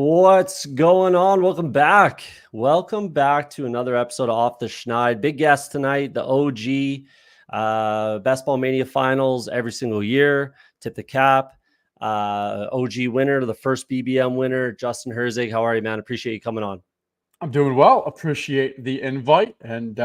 What's going on? Welcome back. Welcome back to another episode of Off the Schneid. Big guest tonight, the OG Best Ball Mania finals every single year. Tip the cap. OG winner, the first BBM winner, Justin Herzig. How are you, man? Appreciate you coming on. I'm doing well. Appreciate the invite. And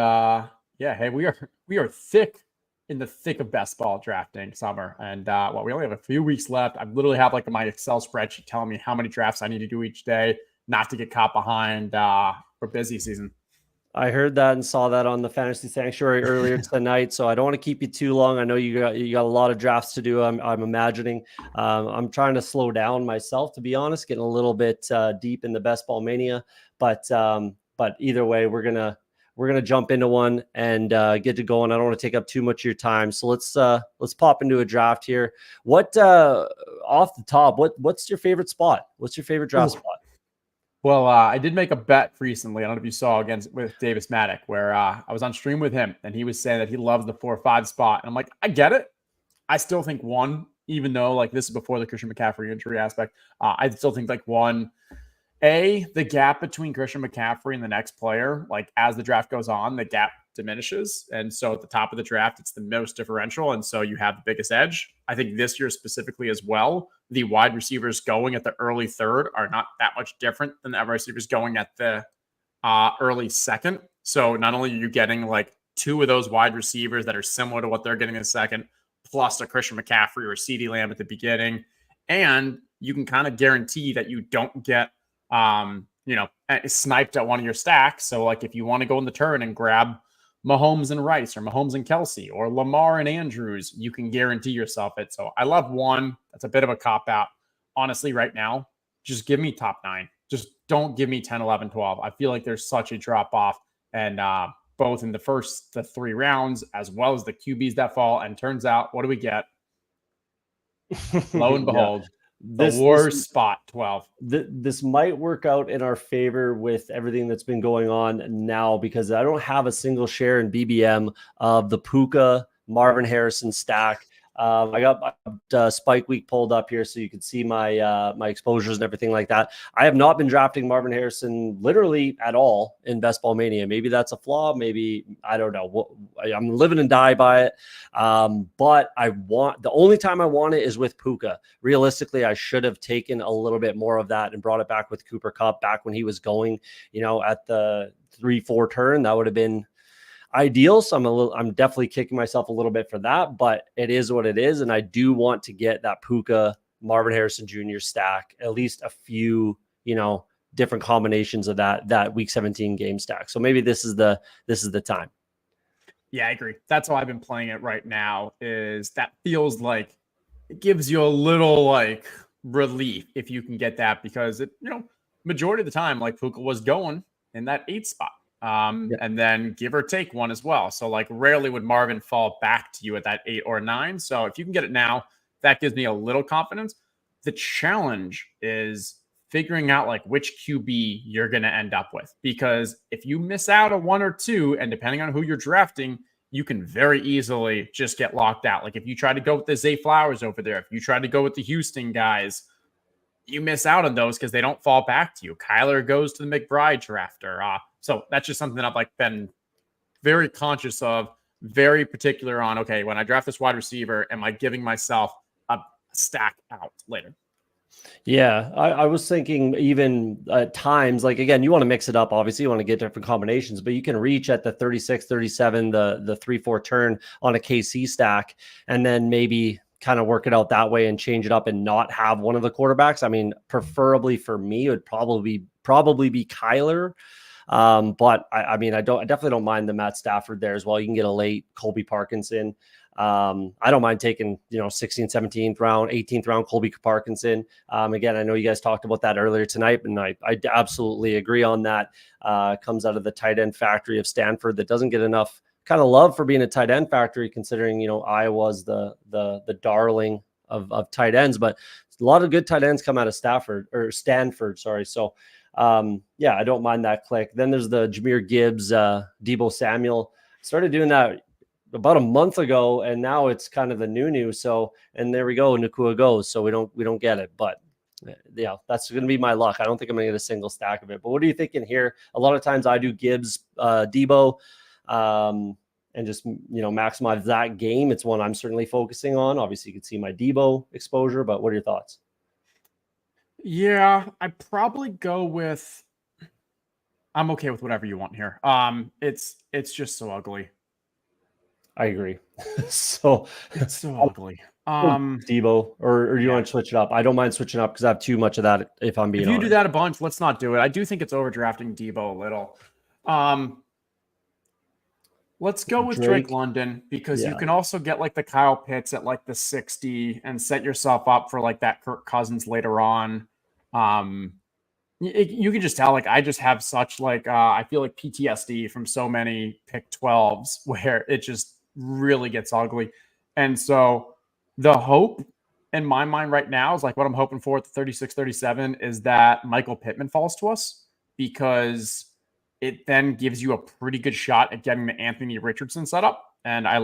hey, we are thick in the thick of best ball drafting summer. And we only have a few weeks left. I literally have like my Excel spreadsheet telling me how many drafts I need to do each day, not to get caught behind for busy season. I heard that and saw that on the Fantasy Sanctuary earlier tonight, so I don't want to keep you too long. I know you got a lot of drafts to do. I'm imagining. I'm trying to slow down myself, to be honest, getting a little bit deep in the Best Ball Mania. But either way, we're gonna jump into one and get to going. I don't want to take up too much of your time, so let's pop into a draft here. What off the top? What's your favorite spot? What's your favorite draft spot? Well, I did make a bet recently. I don't know if you saw with Davis Maddock, where I was on stream with him, and he was saying that he loves the 4-5 spot. And I'm like, I get it. I still think 1, even though like this is before the Christian McCaffrey injury aspect, I still think like 1. The gap between Christian McCaffrey and the next player, like as the draft goes on, the gap diminishes. And so at the top of the draft, it's the most differential. And so you have the biggest edge. I think this year specifically as well, the wide receivers going at the early third are not that much different than the receivers going at the early second. So not only are you getting like 2 of those wide receivers that are similar to what they're getting in the second, plus a Christian McCaffrey or CeeDee Lamb at the beginning. And you can kind of guarantee that you don't get sniped at one of your stacks. So like if you want to go in the turn and grab Mahomes and Rice or Mahomes and Kelsey or Lamar and Andrews, you can guarantee yourself it. So I love 1. That's a bit of a cop out. Honestly, right now, just give me top 9. Just don't give me 10, 11, 12. I feel like there's such a drop off, and both in the 3 rounds as well as the QBs that fall. And turns out, what do we get? Lo and behold, the worst spot, 12. This might work out in our favor with everything that's been going on now, because I don't have a single share in BBM of the Puka Marvin Harrison stack. I got Spike Week pulled up here so you can see my my exposures and everything like that. I have not been drafting Marvin Harrison literally at all in Best Ball Mania. Maybe that's a flaw. Maybe I don't know. I'm living and die by it. But the only time I want it is with Puka. Realistically, I should have taken a little bit more of that and brought it back with Cooper Kupp back when he was going, at the 3-4 turn. That would have been ideal. So I'm definitely kicking myself a little bit for that, but it is what it is. And I do want to get that Puka Marvin Harrison Jr. stack, at least a few, different combinations of that week 17 game stack. So maybe this is the time. Yeah, I agree. That's how I've been playing it right now. Is that feels like it gives you a little like relief if you can get that, because it, majority of the time, like Puka was going in that 8 spot. And then give or take 1 as well. So like rarely would Marvin fall back to you at that 8 or 9. So if you can get it now, that gives me a little confidence. The challenge is figuring out like which QB you're going to end up with, because if you miss out on 1 or 2, and depending on who you're drafting, you can very easily just get locked out. Like if you try to go with the Zay Flowers over there, if you try to go with the Houston guys, you miss out on those because they don't fall back to you. Kyler goes to the McBride drafter. So that's just something I've been very conscious of, very particular on. Okay, when I draft this wide receiver, am I giving myself a stack out later? Yeah, I was thinking even at times, like, again, you want to mix it up. Obviously, you want to get different combinations, but you can reach at the 36, 37, the 3-4 turn on a KC stack, and then maybe kind of work it out that way and change it up and not have one of the quarterbacks. I mean, preferably for me, it would probably be Kyler. But I definitely don't mind the Matt Stafford there as well. You can get a late Colby Parkinson. I don't mind taking, 16th, 17th round, 18th round Colby Parkinson. Again, I know you guys talked about that earlier tonight, and I absolutely agree on that. Comes out of the tight end factory of Stanford that doesn't get enough kind of love for being a tight end factory, considering, Iowa's the darling of tight ends, but a lot of good tight ends come out of Stanford. Sorry. So, I don't mind that click. Then there's the Jahmyr Gibbs, Deebo Samuel. Started doing that about a month ago, and now it's kind of the new. So, and there we go, Nakua goes. So we don't get it, but Yeah, that's going to be my luck. I don't think I'm going to get a single stack of it. But what are you thinking here? A lot of times I do Gibbs, Debo, and just, maximize that game. It's one I'm certainly focusing on. Obviously, you can see my Debo exposure, but what are your thoughts? Yeah, I'd probably go with. I'm okay with whatever you want here. It's just so ugly. I agree. So It's so ugly. Debo, or do you Yeah. want to switch it up? I don't mind switching up because I have too much of that, if I'm being If you honest. do that a bunch, let's not do it. I do think it's overdrafting Debo a little. Let's go with Drake London, because you can also get like the Kyle Pitts at like the 60 and set yourself up for like that Kirk Cousins later on. You can just tell, like, I just have such like I feel like PTSD from so many pick 12s where it just really gets ugly. And so the hope in my mind right now is like what I'm hoping for at the 36-37 is that Michael Pittman falls to us, because it then gives you a pretty good shot at getting the Anthony Richardson setup. And I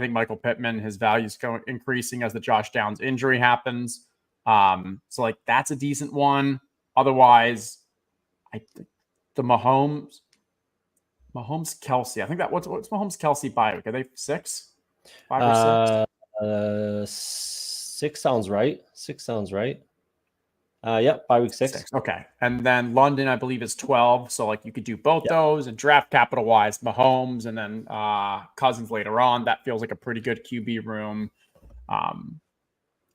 think Michael Pittman, his value is increasing as the Josh Downs injury happens. So like that's a decent one. Otherwise, the Mahomes Kelsey. I think that what's Mahomes Kelsey by week? Are they 6, 5 or 6? 6 sounds right. 6 sounds right. Yep, by week 6. Okay. And then London, I believe, is 12. So like you could do both those, and draft capital wise, Mahomes and then Cousins later on. That feels like a pretty good QB room.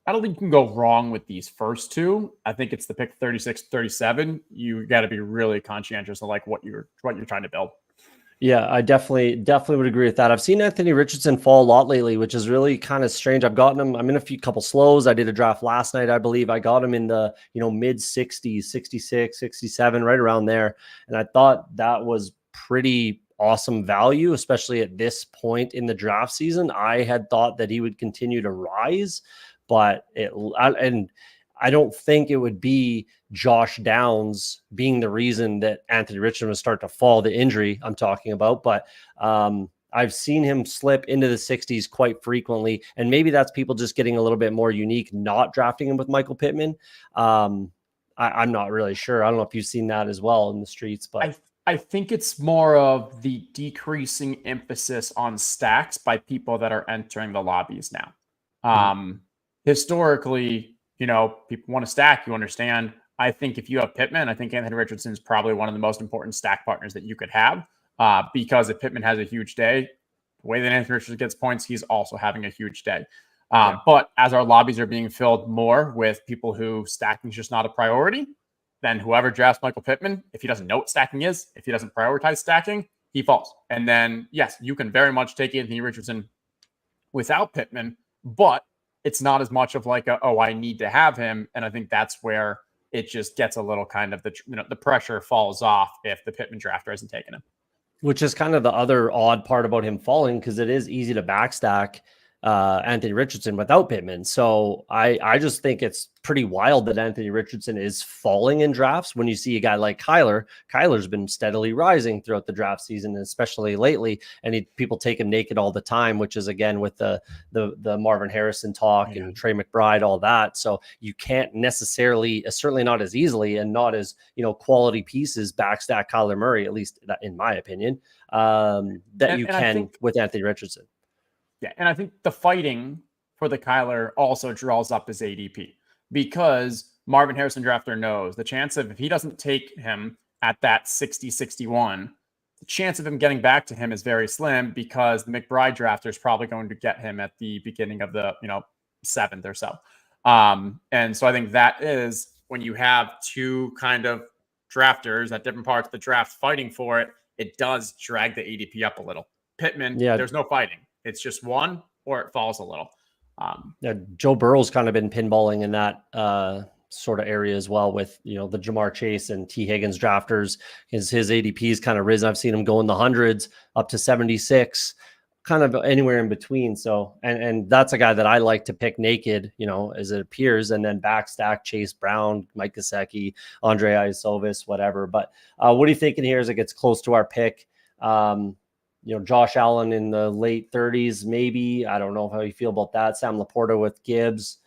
I don't think you can go wrong with these first two. I think it's the pick 36-37. You got to be really conscientious of like what you're trying to build. Yeah, I definitely would agree with that. I've seen Anthony Richardson fall a lot lately, which is really kind of strange. I've gotten him. I'm in a couple slows. I did a draft last night, I believe. I got him in the, mid 60s, 66, 67, right around there. And I thought that was pretty awesome value, especially at this point in the draft season. I had thought that he would continue to rise, but I don't think it would be Josh Downs being the reason that Anthony Richardson would start to fall, the injury I'm talking about. But I've seen him slip into the 60s quite frequently. And maybe that's people just getting a little bit more unique, not drafting him with Michael Pittman. I'm not really sure. I don't know if you've seen that as well in the streets, but I think it's more of the decreasing emphasis on stacks by people that are entering the lobbies now. Historically, people want to stack, you understand. I think if you have Pittman, I think Anthony Richardson is probably one of the most important stack partners that you could have, because if Pittman has a huge day, the way that Anthony Richardson gets points, he's also having a huge day. But as our lobbies are being filled more with people who stacking is just not a priority, then whoever drafts Michael Pittman, if he doesn't know what stacking is, if he doesn't prioritize stacking, he falls. And then, yes, you can very much take Anthony Richardson without Pittman, but it's not as much of like I need to have him. And I think that's where it just gets a little kind of the pressure falls off if the Pittman drafter hasn't taken him. Which is kind of the other odd part about him falling, because it is easy to backstack Anthony Richardson without Pittman. So I just think it's pretty wild that Anthony Richardson is falling in drafts when you see a guy like Kyler. Kyler's been steadily rising throughout the draft season, especially lately, and people take him naked all the time, which is again with the Marvin Harrison talk and Trey McBride, all that. So you can't necessarily, certainly not as easily, and not as quality pieces backstack Kyler Murray, at least in my opinion, you can with Anthony Richardson. Yeah, and I think the fighting for the Kyler also draws up his ADP, because Marvin Harrison drafter knows the chance of, if he doesn't take him at that 60-61, the chance of him getting back to him is very slim, because the McBride drafter is probably going to get him at the beginning of the 7th or so. And so I think that is when you have two kind of drafters at different parts of the draft fighting for it, it does drag the ADP up a little. Pittman, there's no fighting. It's just one, or it falls a little. Joe Burrow's kind of been pinballing in that sort of area as well, with the Jamar Chase and T. Higgins drafters. His ADP is kind of risen. I've seen him go in the hundreds up to 76, kind of anywhere in between. So, and that's a guy that I like to pick naked, as it appears, and then backstack Chase Brown, Mike Gesicki, Andre Isovis, whatever. But what are you thinking here as it gets close to our pick? Josh Allen in the late 30s, maybe. I don't know how you feel about that. Sam Laporta with Gibbs.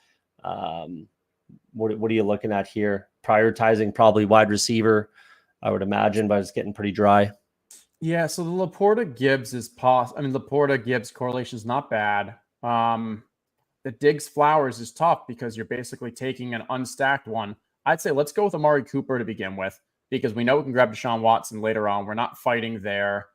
What are you looking at here? Prioritizing probably wide receiver, I would imagine, but it's getting pretty dry. Yeah, so the Laporta Gibbs is I mean, Laporta Gibbs correlation is not bad. The Diggs Flowers is tough because you're basically taking an unstacked one. I'd say let's go with Amari Cooper to begin with, because we know we can grab Deshaun Watson later on. We're not fighting there.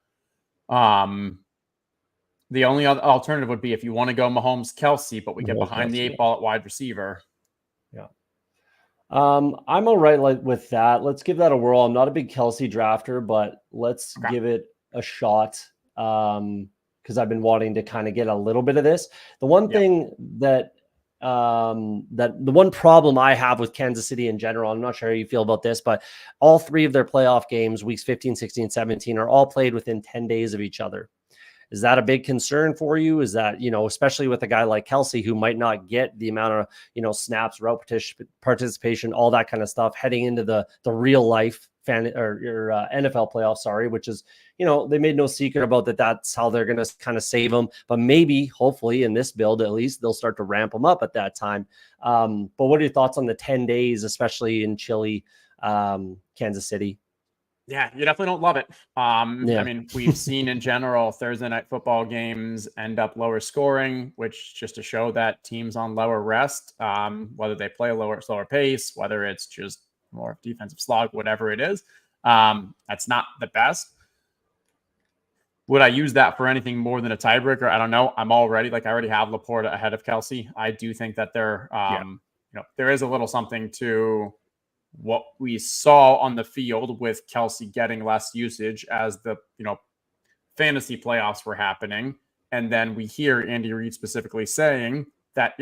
The only other alternative would be if you want to go Mahomes Kelsey, but we get behind the 8 ball at wide receiver. Yeah. I'm all right with that. Let's give that a whirl. I'm not a big Kelsey drafter, but let's give it a shot. Because I've been wanting to kind of get a little bit of this. The one thing that the one problem I have with Kansas City in general, I'm not sure how you feel about this, but all 3 of their playoff games, weeks 15, 16, 17, are all played within 10 days of each other. Is that a big concern for you? Is that, especially with a guy like Kelsey, who might not get the amount of, snaps, route participation, all that kind of stuff heading into the real life NFL playoffs, which is, they made no secret about that. That's how they're going to kind of save them. But maybe, hopefully in this build, at least they'll start to ramp them up at that time. But what are your thoughts on the 10 days, especially in chilly Kansas City? Yeah, you definitely don't love it. I mean, we've seen in general Thursday night football games end up lower scoring, which just to show that teams on lower rest, whether they play a slower pace, whether it's just more defensive slog, whatever it is, that's not the best. Would I use that for anything more than a tiebreaker? I don't know. I already have Laporta ahead of Kelsey. I do think that there is a little something to what we saw on the field with Kelsey getting less usage as the, fantasy playoffs were happening. And then we hear Andy Reid specifically saying that,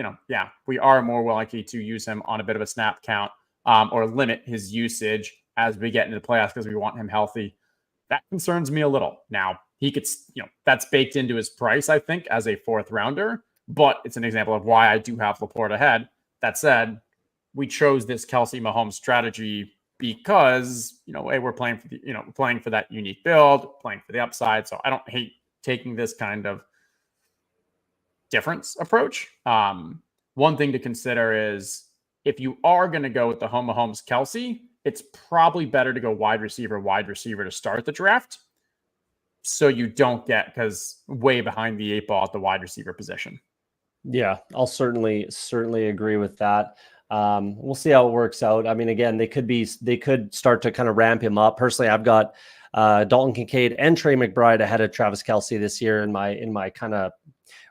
we are more likely to use him on a bit of a snap count or limit his usage as we get into the playoffs because we want him healthy. That concerns me a little. Now, he could, that's baked into his price, I think, as a 4th rounder, but it's an example of why I do have Laporta ahead. That said, we chose this Kelsey Mahomes strategy because, we're playing for playing for that unique build, playing for the upside. So I don't hate taking this kind of difference approach. One thing to consider is if you are going to go with the Mahomes Kelsey, it's probably better to go wide receiver to start the draft. So you don't get, because way behind the 8 ball at the wide receiver position. Yeah, I'll certainly agree with that. We'll see how it works out. I mean, again, they could start to kind of ramp him up. Personally, I've got Dalton Kincaid and Trey McBride ahead of Travis Kelsey this year in my kind of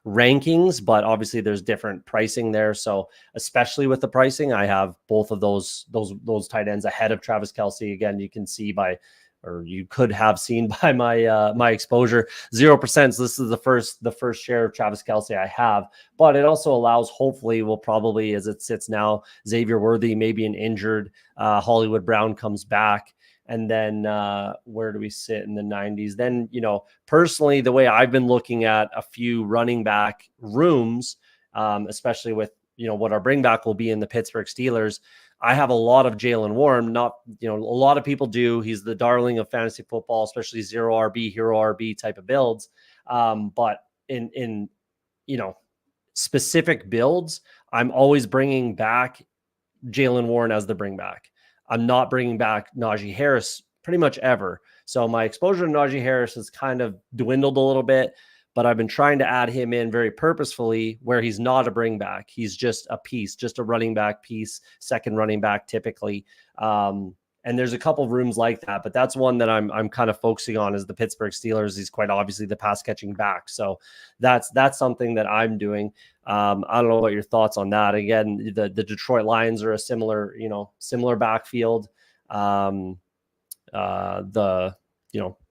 rankings, but obviously there's different pricing there. So especially with the pricing, I have both of those tight ends ahead of Travis Kelsey. Again, you can see or you could have seen by my exposure, 0%. So this is the first share of Travis Kelsey I have, but it also allows, hopefully will probably, as it sits now, Xavier Worthy, maybe an injured Hollywood Brown comes back. And then where do we sit in the 90s? Then, personally, the way I've been looking at a few running back rooms, especially with, what our bring back will be in the Pittsburgh Steelers, I have a lot of Jaylen Warren. Not, a lot of people do. He's the darling of fantasy football, especially 0 RB, hero RB type of builds. But in specific builds, I'm always bringing back Jaylen Warren as the bring back. I'm not bringing back Najee Harris pretty much ever. So my exposure to Najee Harris has kind of dwindled a little bit, but I've been trying to add him in very purposefully where he's not a bring back. He's just a piece, just a running back piece, second running back typically. And there's a couple of rooms like that, but that's one that I'm kind of focusing on is the Pittsburgh Steelers. He's quite obviously the pass catching back. So that's something that I'm doing. I don't know what your thoughts on that. Again, the Detroit Lions are a similar backfield.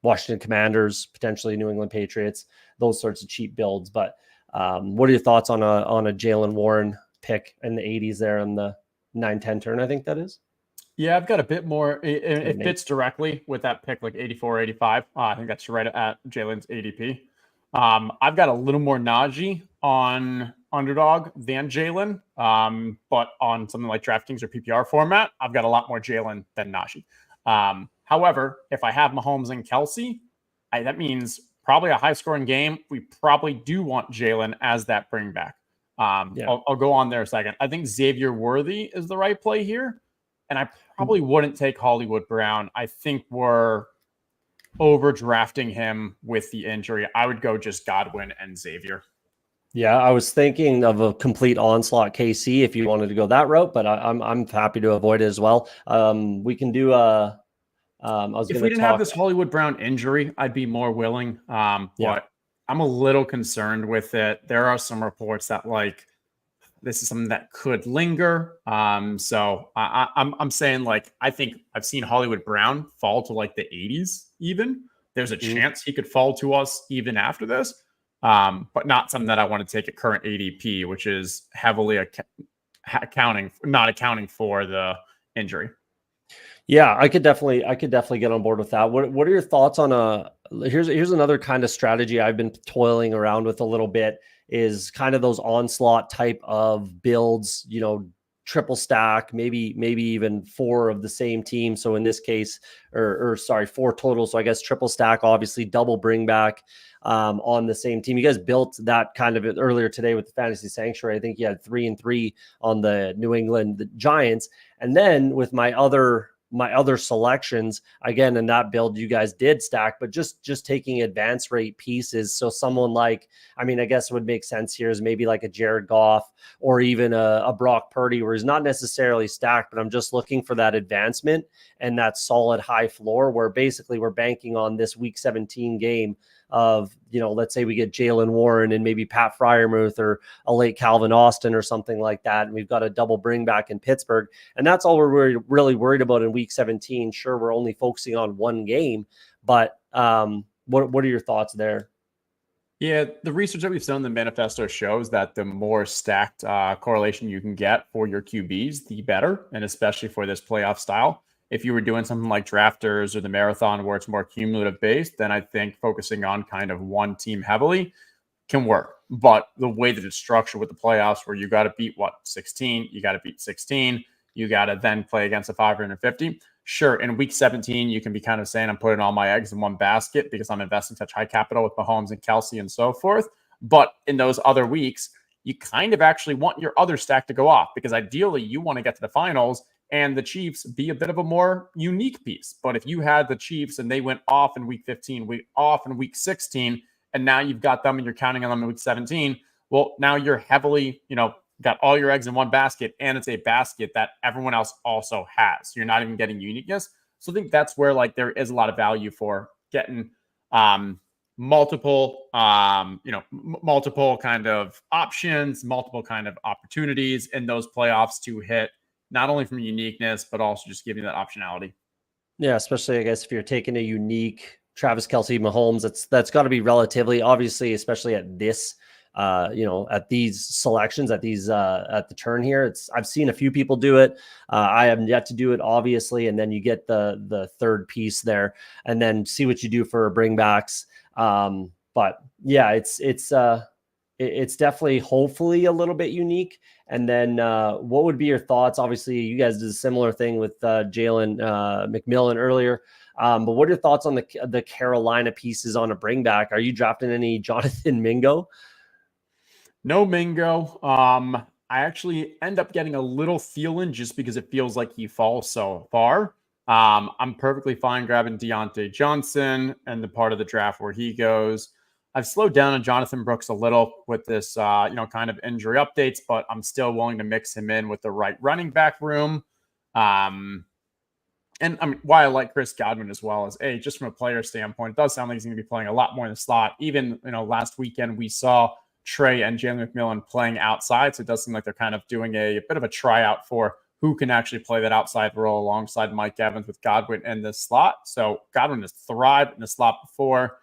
Washington Commanders, potentially New England Patriots, those sorts of cheap builds. But what are your thoughts on a Jaylen Warren pick in the 80s there in the 9-10 turn? I think that is. Yeah, I've got a bit more. It fits directly with that pick, like 84, 85. I think that's right at Jalen's ADP. I've got a little more Najee on Underdog than Jalen, but on something like DraftKings or PPR format, I've got a lot more Jalen than Najee. However, if I have Mahomes and Kelsey, that means probably a high-scoring game. We probably do want Jalen as that bring back. Yeah. I'll go on there a second. I think Xavier Worthy is the right play here. And I probably wouldn't take Hollywood Brown. I think we're overdrafting him with the injury. I would go just Godwin and Xavier. Yeah, I was thinking of a complete onslaught KC if you wanted to go that route, but I'm happy to avoid it as well. We can do If we didn't have this Hollywood Brown injury, I'd be more willing. But I'm a little concerned with it. There are some reports that like this is something that could linger. So I'm saying like I think I've seen Hollywood Brown fall to like the 80s even. There's a chance he could fall to us even after this. But not something that I want to take at current ADP, which is heavily not accounting for the injury. Yeah, I could definitely get on board with that. What are your thoughts on here's another kind of strategy I've been toiling around with a little bit is kind of those onslaught type of builds, triple stack, maybe even 4 of the same team. So in this case, or sorry, 4 total. So I guess triple stack, obviously double bring back on the same team. You guys built that kind of earlier today with the Fantasy Sanctuary. I think you had 3 and 3 on the New England Giants. And then with my other selections, again, in that build, you guys did stack, but just taking advance rate pieces. So someone like, I guess it would make sense here is maybe like a Jared Goff or even a Brock Purdy, where he's not necessarily stacked, but I'm just looking for that advancement and that solid high floor where basically we're banking on this week 17 game of, let's say we get Jalen Warren and maybe Pat Freiermuth or a late Calvin Austin or something like that. And we've got a double bring back in Pittsburgh. And that's all we're really worried about in week 17. Sure, we're only focusing on one game, but what are your thoughts there? Yeah, the research that we've done in the manifesto shows that the more stacked correlation you can get for your QBs, the better, and especially for this playoff style. If you were doing something like drafters or the marathon where it's more cumulative based, then I think focusing on kind of one team heavily can work. But the way that it's structured with the playoffs where you got to beat 16, you got to beat 16, you got to then play against a 550. Sure, in week 17, you can be kind of saying I'm putting all my eggs in one basket because I'm investing such high capital with Mahomes and Kelsey and so forth. But in those other weeks, you kind of actually want your other stack to go off because ideally you want to get to the finals and the Chiefs be a bit of a more unique piece. But if you had the Chiefs and they went off in week 15, off in week 16, and now you've got them and you're counting on them in week 17, well, now you're heavily, got all your eggs in one basket, and it's a basket that everyone else also has. You're not even getting uniqueness. So I think that's where like there is a lot of value for getting multiple kind of options, multiple kind of opportunities in those playoffs to hit, not only from uniqueness, but also just giving that optionality. Yeah, especially I guess if you're taking a unique Travis Kelce, Mahomes, that's got to be relatively, obviously, especially at this at these selections, at the turn here. I've seen a few people do it. I haven't yet to do it, obviously. And then you get the third piece there and then see what you do for bringbacks. But yeah, it's definitely hopefully a little bit unique. And then what would be your thoughts? Obviously, you guys did a similar thing with Jalen McMillan earlier. But what are your thoughts on the Carolina pieces on a bringback? Are you drafting any Jonathan Mingo? No Mingo. I actually end up getting a little Thielen just because it feels like he falls so far. I'm perfectly fine grabbing Deontay Johnson and the part of the draft where he goes. I've slowed down on Jonathan Brooks a little with this, kind of injury updates, but I'm still willing to mix him in with the right running back room. And I mean, why I like Chris Godwin as well is just from a player standpoint, it does sound like he's going to be playing a lot more in the slot. Even, last weekend we saw Trey and Jalen McMillan playing outside. So it does seem like they're kind of doing a bit of a tryout for who can actually play that outside role alongside Mike Evans with Godwin in the slot. So Godwin has thrived in the slot before.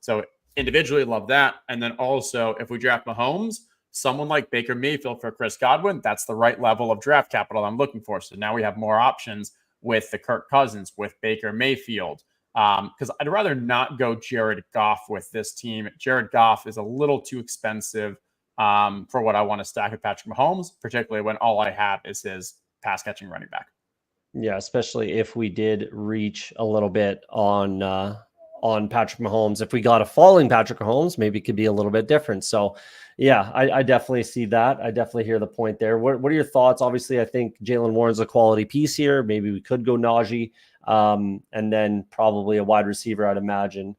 So individually love that. And then also if we draft Mahomes, someone like Baker Mayfield for Chris Godwin, that's the right level of draft capital I'm looking for. So now we have more options with the Kirk Cousins, with Baker Mayfield. Because I'd rather not go Jared Goff with this team. Jared Goff is a little too expensive for what I want to stack with Patrick Mahomes, particularly when all I have is his pass catching running back. Yeah, especially if we did reach a little bit on on Patrick Mahomes. If we got a falling Patrick Mahomes, maybe it could be a little bit different. So yeah, I definitely see that. I definitely hear the point there. What are your thoughts? Obviously, I think Jaylen Warren's a quality piece here. Maybe we could go Najee, and then probably a wide receiver, I'd imagine.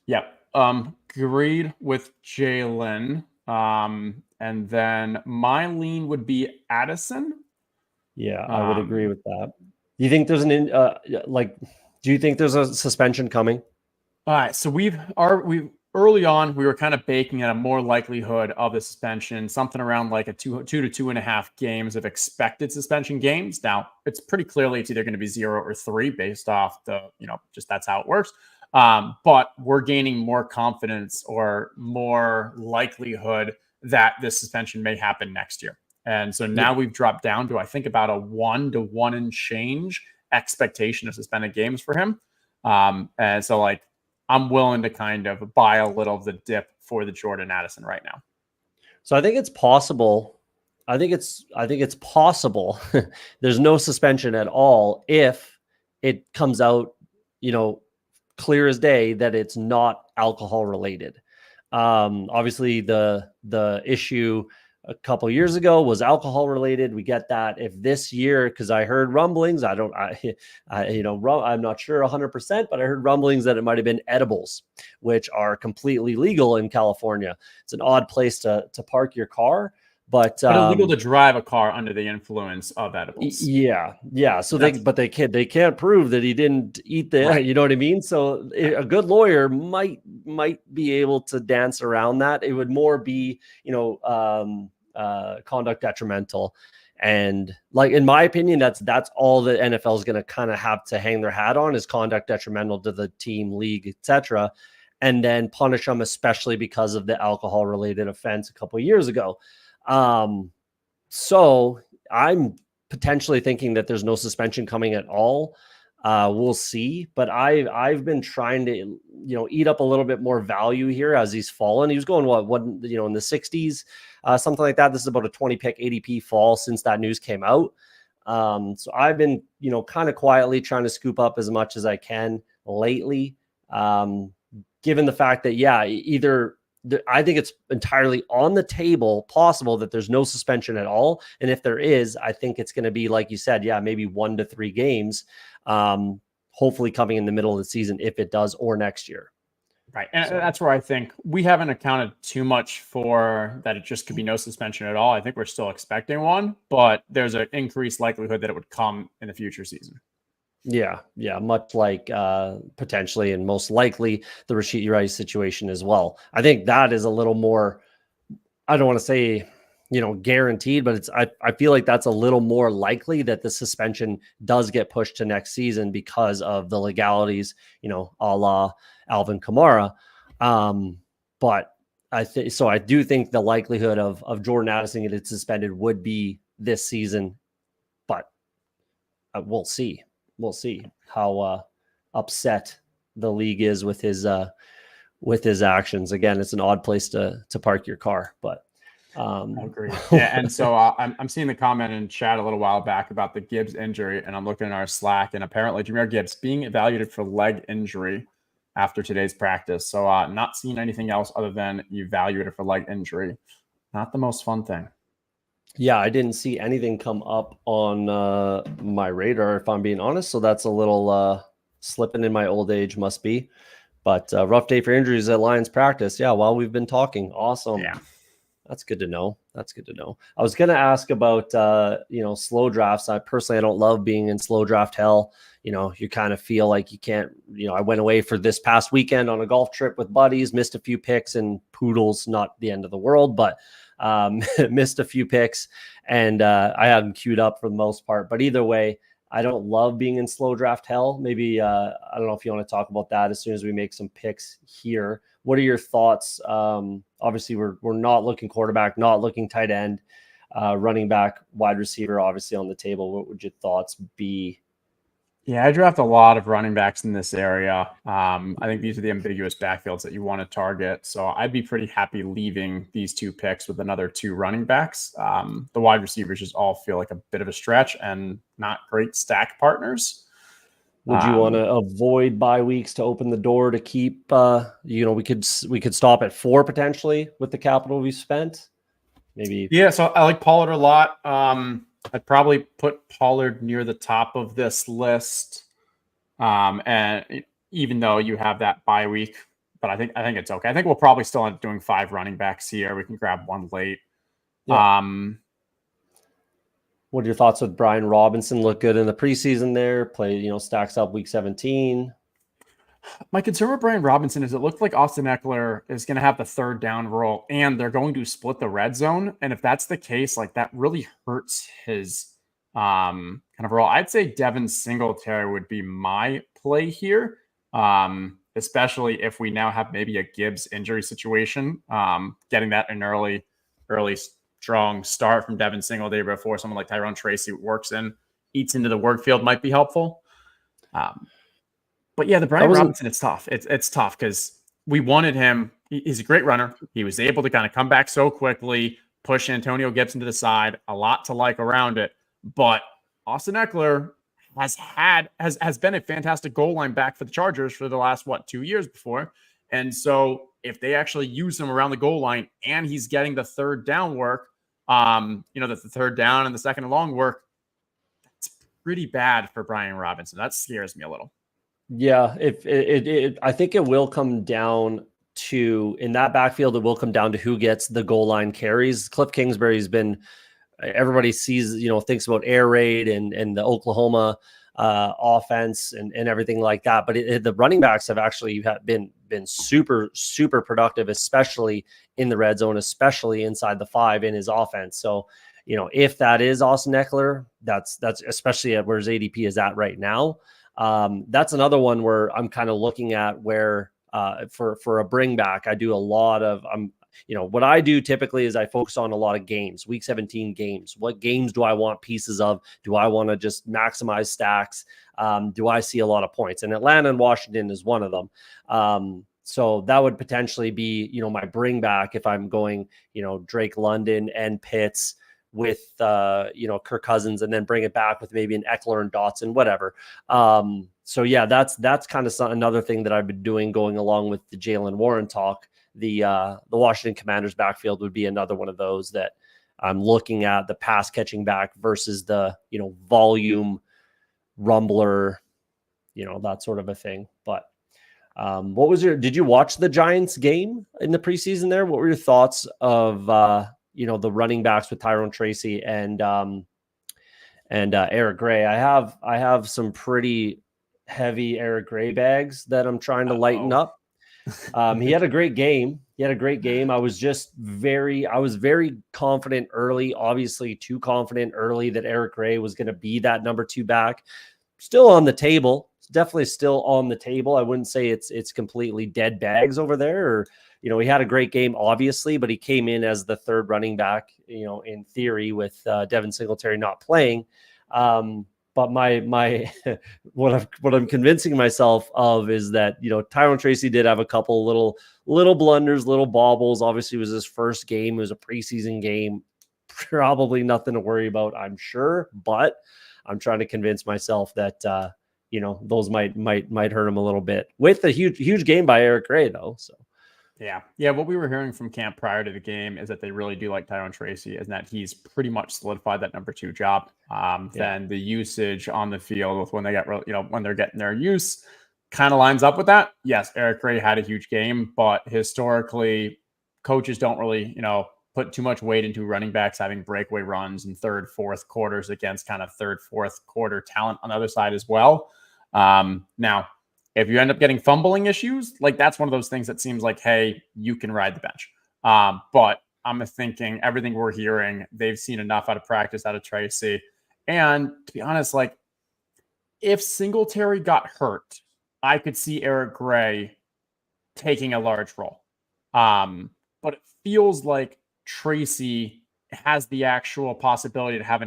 Yeah. Agreed with Jaylen. And then my lean would be Addison. Yeah, I would agree with that. Do you think there's do you think there's a suspension coming? All right. So we early on, we were kind of baking in a more likelihood of the suspension, something around like a two to 2.5 games of expected suspension games. Now it's pretty clearly it's either going to be 0 or 3 based off the, just that's how it works. But we're gaining more confidence or more likelihood that this suspension may happen next year. And so now we've dropped down to, I think, about a 1 to 1 and change expectation of suspended games for him. And so like, I'm willing to kind of buy a little of the dip for the Jordan Addison right now. So I think it's possible. I think it's possible. There's no suspension at all if it comes out, clear as day that it's not alcohol related. Obviously the issue a couple years ago was alcohol related. We get that. If this year, because I heard rumblings, I'm not sure 100%, but I heard rumblings that it might have been edibles, which are completely legal in California. It's an odd place to park your car, but illegal to drive a car under the influence of edibles. Yeah. So they can't prove that he didn't eat the, right. You know what I mean? So a good lawyer might be able to dance around that. It would more be, conduct detrimental. And like, in my opinion, that's all the NFL is going to kind of have to hang their hat on is conduct detrimental to the team, league, etc. And then punish them, especially because of the alcohol related offense a couple of years ago. So I'm potentially thinking that there's no suspension coming at all. We'll see, but I've been trying to, eat up a little bit more value here as he's fallen. He was going in the 60s, something like that. This is about a 20 pick ADP fall since that news came out. So I've been, kind of quietly trying to scoop up as much as I can lately. Given the fact that, I think it's entirely on the table possible that there's no suspension at all. And if there is, I think it's going to be, like you said, maybe 1 to 3 games, hopefully coming in the middle of the season, if it does, or next year. Right. And that's where I think we haven't accounted too much for that. It just could be no suspension at all. I think we're still expecting one, but there's an increased likelihood that it would come in the future season. Yeah, much like potentially and most likely the Rashid Rice situation as well. I think that is a little more, I don't want to say, guaranteed, but I feel like that's a little more likely that the suspension does get pushed to next season because of the legalities, a la Alvin Kamara. But I do think the likelihood of Jordan Addison getting suspended would be this season, but we'll see. We'll see how upset the league is with his actions. Again, it's an odd place to park your car, but I agree. Yeah, and so I'm seeing the comment in chat a little while back about the Gibbs injury, and I'm looking at our Slack, and apparently Jahmyr Gibbs being evaluated for leg injury after today's practice. So not seeing anything else other than evaluated for leg injury. Not the most fun thing. Yeah, I didn't see anything come up on my radar, if I'm being honest. So that's a little slipping in my old age, must be. But rough day for injuries at Lions practice. Yeah, while we've been talking. Awesome. Yeah. That's good to know. I was going to ask about, slow drafts. I don't love being in slow draft hell. You kind of feel like you can't, I went away for this past weekend on a golf trip with buddies, missed a few picks, and poodles, not the end of the world, but missed a few picks, and I had them queued up for the most part. But either way, I don't love being in slow draft hell. Maybe I don't know if you want to talk about that as soon as we make some picks here. What are your thoughts? Obviously, we're not looking quarterback, not looking tight end, running back, wide receiver, obviously on the table. What would your thoughts be? Yeah, I draft a lot of running backs in this area. I think these are the ambiguous backfields that you want to target. So I'd be pretty happy leaving these 2 picks with another 2 running backs. The wide receivers just all feel like a bit of a stretch and not great stack partners. Would you want to avoid bye weeks to open the door to keep? We could stop at 4 potentially with the capital we spent. Maybe. Yeah, so I like Pollard a lot. I'd probably put Pollard near the top of this list. And even though you have that bye week, but I think it's okay. I think we'll probably still end up doing 5 running backs here. We can grab one late. Yeah. What are your thoughts with Brian Robinson? Look good in the preseason there. Play, stacks up week 17. My concern with Brian Robinson is it looked like Austin Eckler is going to have the 3rd down role, and they're going to split the red zone. And if that's the case, like that really hurts his kind of role. I'd say Devin Singletary would be my play here, especially if we now have maybe a Gibbs injury situation. Getting that an early strong start from Devin Singletary before someone like Tyrone Tracy eats into the work field might be helpful. But yeah, the Brian Robinson, it's tough. It's tough because we wanted him. He's a great runner. He was able to kind of come back so quickly, push Antonio Gibson to the side, a lot to like around it. But Austin Eckler has been a fantastic goal line back for the Chargers for the last 2 years before. And so if they actually use him around the goal line and he's getting the 3rd down work, the 3rd down and the 2nd and long work, that's pretty bad for Brian Robinson. That scares me a little. Yeah, I think it will come down to, in that backfield, it will come down to who gets the goal line carries. Cliff Kingsbury's been, everybody sees, thinks about air raid and the Oklahoma offense and everything like that. But the running backs have actually been super, super productive, especially in the red zone, especially inside the 5 in his offense. So, if that is Austin Eckler, that's especially at where his ADP is at right now. That's another one where I'm kind of looking at where for a bring back, I do a lot of, what I do typically is I focus on a lot of games, week 17 games. What games do I want pieces of? Do I want to just maximize stacks? Do I see a lot of points? And Atlanta and Washington is one of them. So that would potentially be, my bring back if I'm going, Drake London and Pitts with Kirk Cousins, and then bring it back with maybe an Eckler and Dotson, whatever. So yeah, that's kind of another thing that I've been doing, going along with the Jaylen Warren talk. The Washington Commanders backfield would be another one of those that I'm looking at, the pass catching back versus the volume rumbler, that sort of a thing. But did you watch the Giants game in the preseason there? What were your thoughts of the running backs with Tyrone Tracy and Eric Gray? I have some pretty heavy Eric Gray bags that I'm trying to lighten up. He had a great game. I was very confident early, obviously too confident early that Eric Gray was going to be that number 2 back. Still on the table. It's definitely still on the table. I wouldn't say it's completely dead bags over there, or he had a great game, obviously, but he came in as the 3rd running back, in theory, with Devin Singletary not playing. But my what I'm convincing myself of is that, Tyrone Tracy did have a couple little blunders, little bobbles. Obviously, it was his first game. It was a preseason game. Probably nothing to worry about, I'm sure. But I'm trying to convince myself that, those might hurt him a little bit, with a huge game by Eric Gray, though. So. Yeah. What we were hearing from camp prior to the game is that they really do like Tyrone Tracy, and that he's pretty much solidified that number 2 job. Then the usage on the field with when they're getting their use kind of lines up with that. Yes, Eric Gray had a huge game, but historically, coaches don't really, put too much weight into running backs having breakaway runs in 3rd, 4th quarters against kind of 3rd, 4th quarter talent on the other side as well. Now, if you end up getting fumbling issues, like that's one of those things that seems like, hey, you can ride the bench. But I'm thinking everything we're hearing, they've seen enough out of practice out of Tracy. And to be honest, like if Singletary got hurt, I could see Eric Gray taking a large role. But it feels like Tracy has the actual possibility to have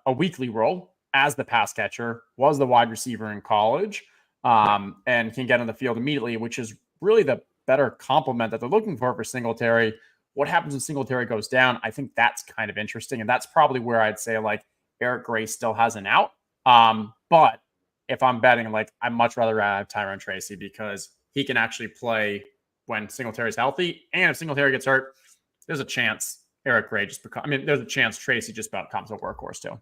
a weekly role as the pass catcher, was the wide receiver in college, and can get on the field immediately, which is really the better complement that they're looking for Singletary. What happens when Singletary goes down? I think that's kind of interesting. And that's probably where I'd say like Eric Gray still has an out. But if I'm betting, like, I'd much rather have Tyrone Tracy because he can actually play when Singletary's healthy. And if Singletary gets hurt, there's a chance Eric Gray there's a chance Tracy just about becomes a workhorse too.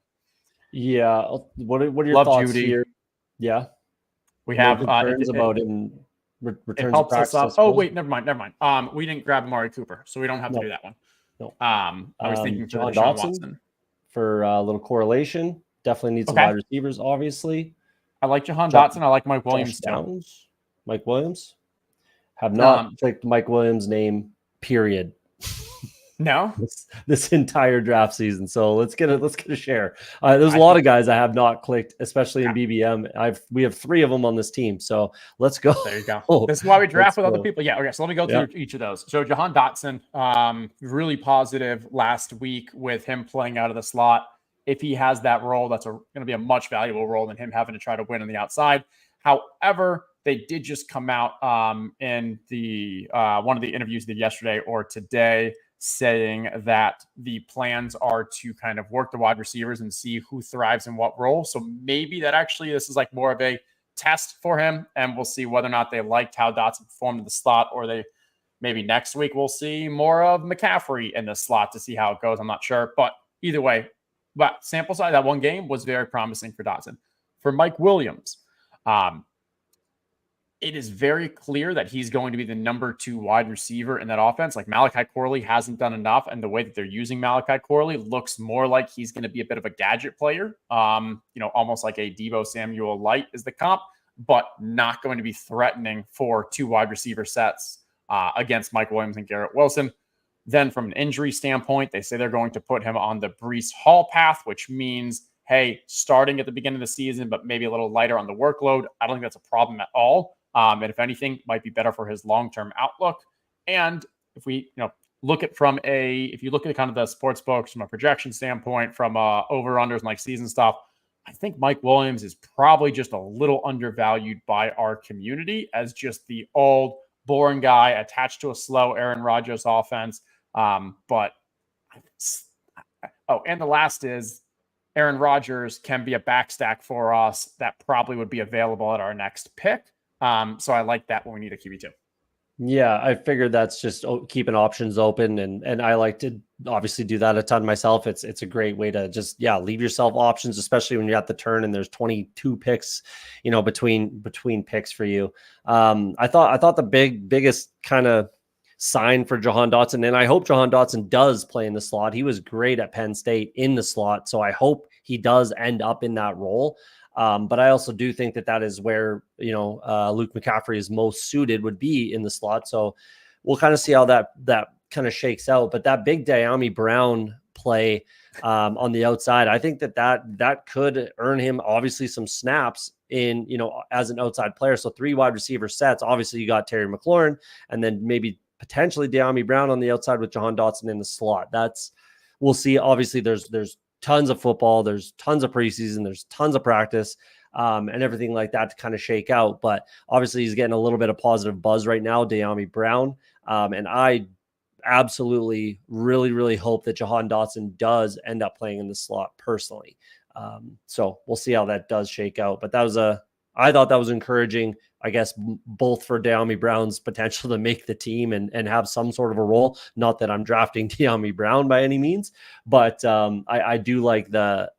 Yeah. What are your Love thoughts Judy. here? Yeah. We No have concerns about him it returns helps to practice. us up. Oh, wait, never mind. We didn't grab Amari Cooper, so we don't have to do that one. No. I was thinking for John Deshaun Dotson Watson. For a little correlation. Definitely need some wide receivers, obviously. I like Jahan Dotson. I like Mike Williams too. Downs, Mike Williams. Have not clicked Mike Williams' name, period. No, this entire draft season. So let's get a share. There's a lot of guys I have not clicked, especially in BBM. We have 3 of them on this team. So let's go. There you go. This is why we draft with other people. Yeah. Okay. So let me go through each of those. So Jahan Dotson, really positive last week with him playing out of the slot. If he has that role, that's going to be a much valuable role than him having to try to win on the outside. However, they did just come out in the one of the interviews they did yesterday or today, saying that the plans are to kind of work the wide receivers and see who thrives in what role. So maybe this is like more of a test for him, and we'll see whether or not they liked how Dotson performed in the slot, or maybe next week we'll see more of McCaffrey in the slot to see how it goes. I'm not sure, but either way, but sample size, that one game was very promising for Dotson. For Mike Williams, it is very clear that he's going to be the number 2 wide receiver in that offense. Like, Malachi Corley hasn't done enough, and the way that they're using Malachi Corley looks more like he's going to be a bit of a gadget player. Almost like a Deebo Samuel light is the comp, but not going to be threatening for 2 wide receiver sets against Mike Williams and Garrett Wilson. Then from an injury standpoint, they say they're going to put him on the Breece Hall path, which means, hey, starting at the beginning of the season, but maybe a little lighter on the workload. I don't think that's a problem at all. And if anything, might be better for his long-term outlook. And if we, look at if you look at kind of the sports books from a projection standpoint, from over-unders and like season stuff, I think Mike Williams is probably just a little undervalued by our community as just the old, boring guy attached to a slow Aaron Rodgers offense. And the last is Aaron Rodgers can be a backstack for us that probably would be available at our next pick. So I like that when we need a QB2. Yeah, I figured that's just keeping options open, and I like to obviously do that a ton myself. It's a great way to just leave yourself options, especially when you're at the turn and there's 22 picks, between picks for you. I thought the biggest kind of sign for Jahan Dotson, and I hope Jahan Dotson does play in the slot. He was great at Penn State in the slot, so I hope he does end up in that role. But I also do think that is where, Luke McCaffrey is most suited, would be in the slot. So we'll kind of see how that kind of shakes out. But that big Dyami Brown play on the outside, I think that could earn him obviously some snaps in, as an outside player. So 3 wide receiver sets. Obviously you got Terry McLaurin, and then maybe potentially Dyami Brown on the outside with Jahan Dotson in the slot. We'll see. Obviously there's tons of football, there's tons of preseason, there's tons of practice, and everything like that to kind of shake out. But obviously he's getting a little bit of positive buzz right now, Dyami Brown. And I absolutely really, really hope that Jahan Dotson does end up playing in the slot personally. So we'll see how that does shake out. But I thought that was encouraging, I guess, both for Dyami Brown's potential to make the team and have some sort of a role. Not that I'm drafting Dyami Brown by any means, but I do like the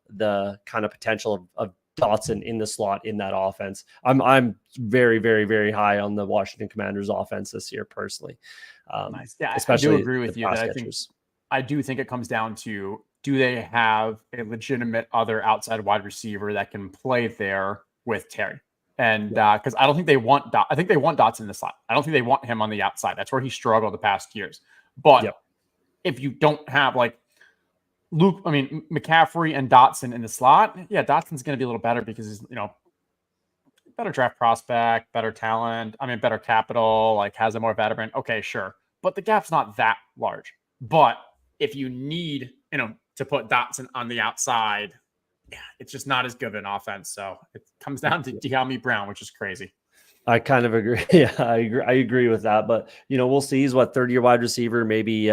kind of potential of Dotson in the slot in that offense. I'm very, very, very high on the Washington Commanders offense this year personally. Nice. Yeah, especially I do agree with you. I do think it comes down to, do they have a legitimate other outside wide receiver that can play there with Terry? And because I don't think they want I think they want Dotson in the slot. I don't think they want him on the outside. That's where he struggled the past years. But if you don't have McCaffrey and Dotson in the slot, Dotson's going to be a little better because he's, better draft prospect, better talent. Better capital, has a more veteran. Okay, sure. But the gap's not that large. But if you need, to put Dotson on the outside, it's just not as good of an offense. So it comes down to Dyami Brown, which is crazy. I kind of agree. Yeah, I agree with that. But, we'll see. He's third-year wide receiver. Maybe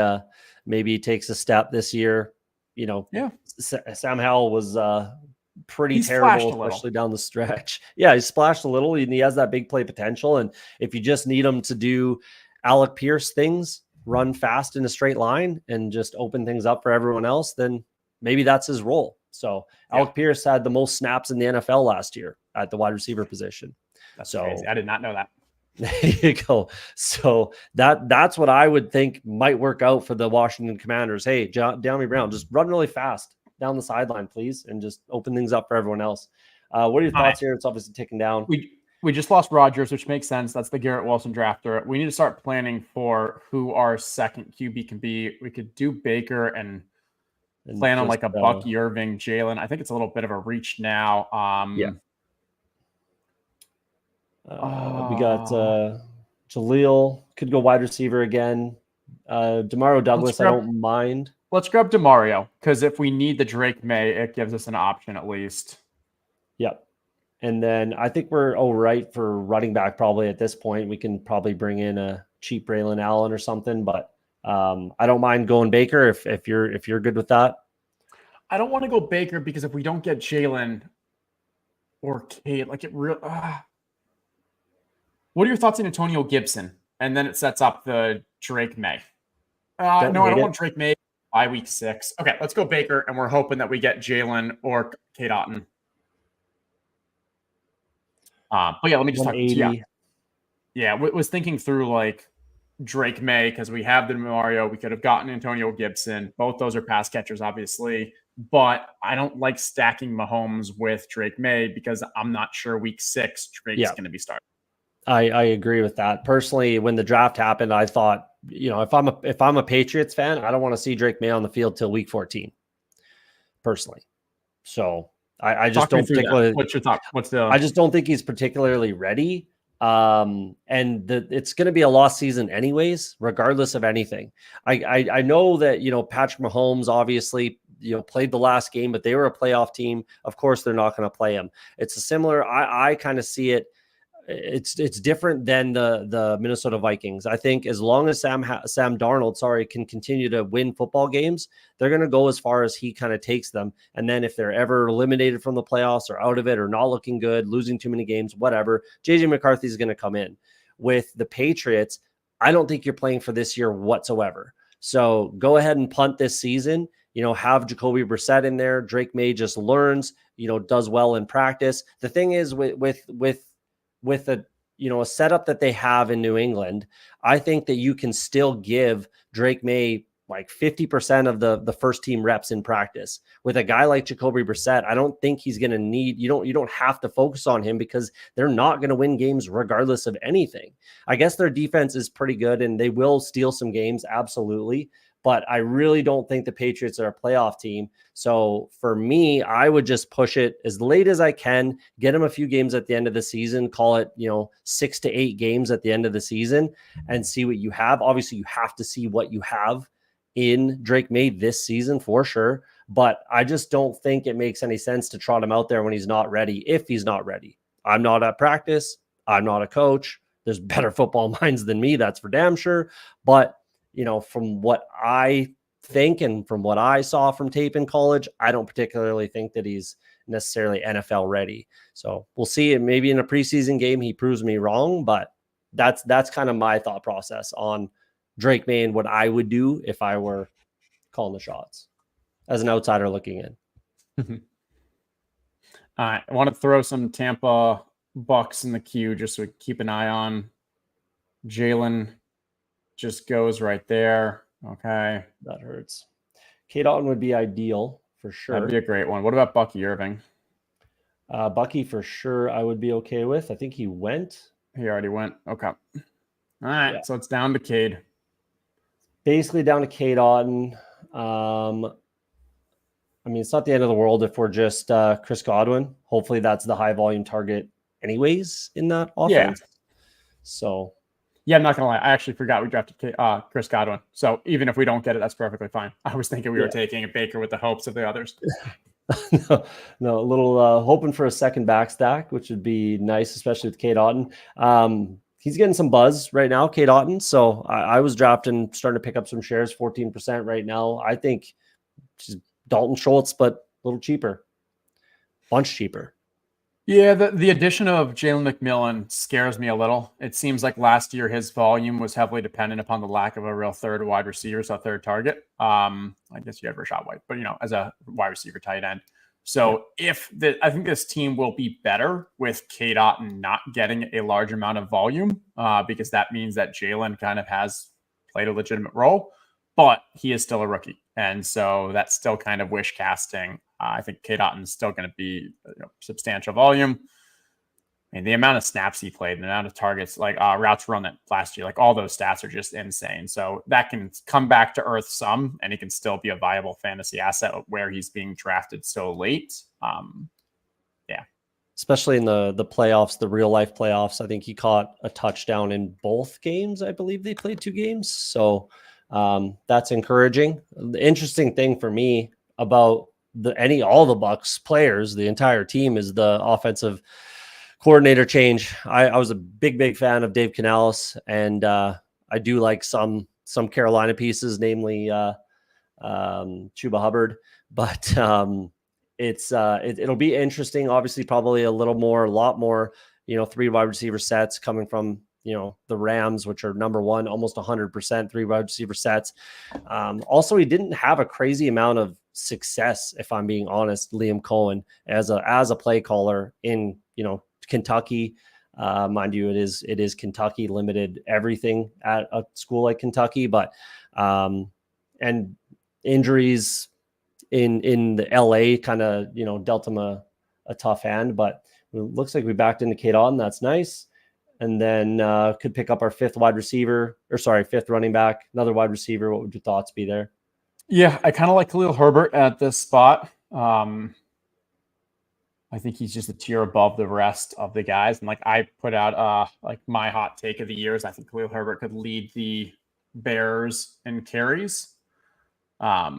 he takes a step this year. Sam Howell was pretty He splashed terrible, a little. especially down the stretch. Yeah, he splashed a little, and he has that big play potential. And if you just need him to do Alec Pierce things, run fast in a straight line, and just open things up for everyone else, then maybe that's his role. So Alec Pierce had the most snaps in the NFL last year at the wide receiver position. That's crazy. I did not know that. There you go. So that's what I would think might work out for the Washington Commanders. Hey, Downey Brown, just run really fast down the sideline, please, and just open things up for everyone else. What are your thoughts here? It's obviously ticking down. We just lost Rodgers, which makes sense. That's the Garrett Wilson drafter. We need to start planning for who our second QB can be. We could do Baker and plan on like a Bucky Irving, Jalen. I think it's a little bit of a reach now. We got Jaleel, could go wide receiver again. Demario Douglas, I don't mind. Let's grab Demario, because if we need the Drake May, it gives us an option at least. Yep. And then I think we're all right for running back probably at this point. We can probably bring in a cheap Braylon Allen or something, but I don't mind going Baker if you're good with that. I don't want to go Baker because if we don't get Jalen or Kate, like it real. What are your thoughts on Antonio Gibson? And then it sets up the Drake May. No, I don't want Drake May by week 6. Okay, let's go Baker, and we're hoping that we get Jalen or Kate Otten. But yeah, let me just talk. Yeah, was thinking through like Drake May because we have the Mario. We could have gotten Antonio Gibson. Both those are pass catchers, obviously. But I don't like stacking Mahomes with Drake May because I'm not sure week 6 Drake's going to be starting. I agree with that. Personally, when the draft happened, I thought, if I'm a Patriots fan, I don't want to see Drake May on the field till week 14. Personally. So I just don't particularly. What's your thought? I just don't think he's particularly ready. And it's going to be a lost season anyways, regardless of anything. I know that, Patrick Mahomes obviously, played the last game, but they were a playoff team. Of course, they're not going to play him. It's a similar, I kind of see it. It's different than the Minnesota Vikings. I think as long as Sam Darnold, can continue to win football games, they're going to go as far as he kind of takes them. And then if they're ever eliminated from the playoffs or out of it or not looking good, losing too many games, whatever, JJ McCarthy is going to come in. With the Patriots, I don't think you're playing for this year whatsoever. So go ahead and punt this season. Have Jacoby Brissett in there. Drake May just learns, does well in practice. The thing is with a setup that they have in New England, I think that you can still give Drake May like 50% of the first team reps in practice. With a guy like Jacoby Brissett, I don't think he's going to need, you don't have to focus on him because they're not going to win games regardless of anything. I guess their defense is pretty good and they will steal some games. Absolutely. But I really don't think the Patriots are a playoff team. So for me, I would just push it as late as I can, get them a few games at the end of the season, call it, 6 to 8 games at the end of the season and see what you have. Obviously, you have to see what you have in Drake May this season for sure. But I just don't think it makes any sense to trot him out there when he's not ready, if he's not ready. I'm not at practice. I'm not a coach. There's better football minds than me. That's for damn sure. But from what I think and from what I saw from tape in college, I don't particularly think that he's necessarily NFL ready. So we'll see. Maybe in a preseason game, he proves me wrong, but that's kind of my thought process on Drake May and what I would do if I were calling the shots as an outsider looking in. All right. I want to throw some Tampa Bucks in the queue just so we keep an eye on. Jalen just goes right there. Okay. That hurts. Kate Otten would be ideal for sure. That'd be a great one. What about Bucky Irving? Bucky for sure I would be okay with. I think he went. He already went. Okay. All right. Yeah. So it's down to Cade. Basically down to Kate Otten. It's not the end of the world if we're just Chris Godwin. Hopefully that's the high volume target anyways in that offense. Yeah. So yeah, I'm not going to lie. I actually forgot we drafted Chris Godwin. So even if we don't get it, that's perfectly fine. I was thinking we were taking a Baker with the hopes of the others. No, a little hoping for a second back stack, which would be nice, especially with Kate Otten. He's getting some buzz right now, Kate Otten. So I was drafting, starting to pick up some shares, 14% right now. I think she's Dalton Schultz, but a little cheaper. bunch cheaper. Yeah, the addition of Jalen McMillan scares me a little. It seems like last year his volume was heavily dependent upon the lack of a real third wide receiver, so a third target. I guess you had Rashad White, but as a wide receiver tight end. So I think this team will be better with K-Dot not getting a large amount of volume, because that means that Jalen kind of has played a legitimate role, but he is still a rookie. And so that's still kind of wish casting. I think K-Dot is still going to be substantial volume. And the amount of snaps he played, the amount of targets, like routes run that last year, like all those stats are just insane. So that can come back to earth some, and he can still be a viable fantasy asset where he's being drafted so late. Especially in the playoffs, the real life playoffs. I think he caught a touchdown in both games. I believe they played 2 games. So that's encouraging. The interesting thing for me about all the Bucs players, the entire team, is the offensive coordinator change. I was a big fan of Dave Canales, and I do like some Carolina pieces, namely Chuba Hubbard, but it'll be interesting. Obviously, probably a lot more 3 wide receiver sets coming from the Rams, which are number one, almost 100% 3 wide receiver sets. Also, he didn't have a crazy amount of success, if I'm being honest, Liam Cohen, as a play caller in Kentucky. Mind you, it is Kentucky, limited everything at a school like Kentucky, but and injuries in the LA kind of dealt him a tough hand, but it looks like we backed into Kate on. That's nice. And then could pick up our 5th running back, another wide receiver. What would your thoughts be there? Yeah, I kind of like Khalil Herbert at this spot. I think he's just a tier above the rest of the guys. And I put out my hot take of the year is I think Khalil Herbert could lead the Bears in carries. I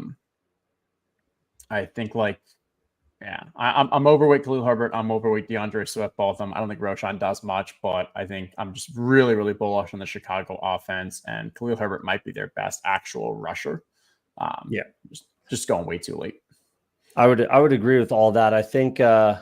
think I'm overweight Khalil Herbert. I'm overweight DeAndre Swift, both of them. I don't think Roshan does much, but I think I'm just really, really bullish on the Chicago offense, and Khalil Herbert might be their best actual rusher. Just going way too late. I would agree with all that. I think, I